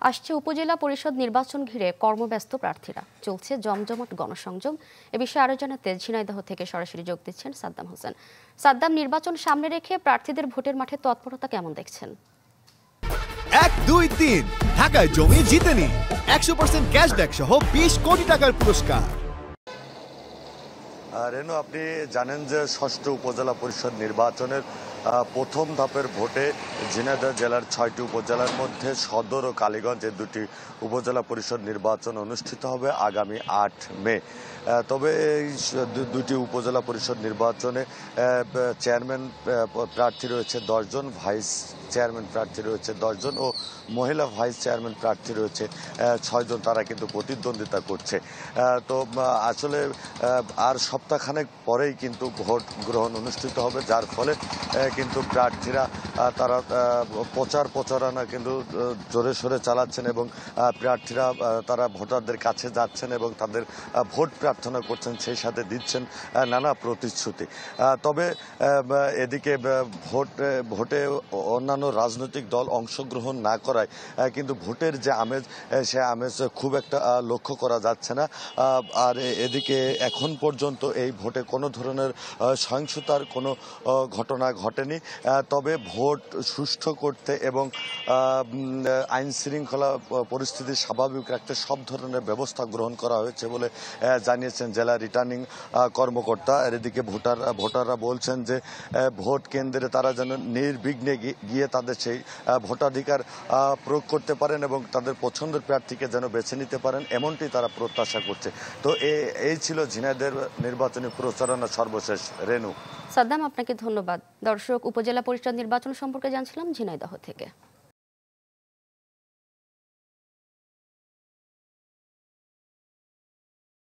আসছে উপজেলা পরিষদ নির্বাচন ঘিরে কর্মব্যস্ত প্রার্থীরা, চলছে জমজমাট গণসংযোগ। এ বিষয়ে আরো জানাতে ঝিনাইদহ থেকে সরাসরি যোগ দিচ্ছেন সাদ্দাম হোসেন। সাদ্দাম, নির্বাচন সামনে রেখে প্রার্থীদের ভোটের মাঠে তৎপরতা কেমন দেখছেন? 1, 2, 3 ঢাকায় জমি জিতে নিন 100% ক্যাশব্যাক সহ 20 কোটি টাকার পুরস্কার। রেনু, আপনি জানেন যে ষষ্ঠ উপজেলা পরিষদ নির্বাচনের প্রথম ধাপের ভোটে ঝিনাইদহ জেলার 6টি উপজেলার মধ্যে সদর ও কালীগঞ্জ এই দুটি উপজেলা পরিষদ নির্বাচন অনুষ্ঠিত হবে আগামী 8 মে। তবে এই দুটি উপজেলা পরিষদ নির্বাচনে চেয়ারম্যান প্রার্থী রয়েছে 10 জন, ভাইস চেয়ারম্যান প্রার্থী রয়েছে 10 জন ও মহিলা ভাইস চেয়ারম্যান প্রার্থী রয়েছে 6 জন। তারা কিন্তু প্রতিদ্বন্দ্বিতা করছে। তো আসলে আর সপ্তাহখানেক পরেই কিন্তু ভোট গ্রহণ অনুষ্ঠিত হবে, যার ফলে কিন্তু প্রার্থীরা তারা প্রচারণা কিন্তু জোরে সোরে চালাচ্ছেন এবং প্রার্থীরা তারা ভোটারদের কাছে যাচ্ছেন এবং তাদের ভোট প্রার্থনা করছেন, সেই সাথে দিচ্ছেন নানা প্রতিশ্রুতি। তবে এদিকে ভোটে অন্যান্য রাজনৈতিক দল অংশগ্রহণ না করায় কিন্তু ভোটের যে আমেজ, সে আমেজ খুব একটা লক্ষ্য করা যাচ্ছে না। আর এদিকে এখন পর্যন্ত এই ভোটে কোনো ধরনের সহিংসতার কোনো ঘটনা ঘটেনি। তবে ভোট সুষ্ঠু করতে এবং আইন শৃঙ্খলা পরিস্থিতি স্বাভাবিক রাখতে সব ধরনের ব্যবস্থা গ্রহণ করা হয়েছে বলে জানিয়েছেন জেলা রিটার্নিং কর্মকর্তা। আর এদিকে ভোটাররা বলছেন যে ভোট কেন্দ্রে তারা যেন নির্বিঘ্নে গিয়ে তাদের সেই ভোটাধিকার প্রয়োগ করতে পারেন এবং তাদের পছন্দের প্রার্থীকে যেন বেছে নিতে পারেন, এমনটি তারা প্রত্যাশা করছে। তো এই ছিল ঝিনাইদহের নির্বাচনী প্রচারণা সর্বশেষ। রেনু। সাদ্দাম, আপনাকে ধন্যবাদ। দর্শক, উপজেলা পরিষদ নির্বাচন সম্পর্কে জানছিলাম ঝিনাইদহ থেকে।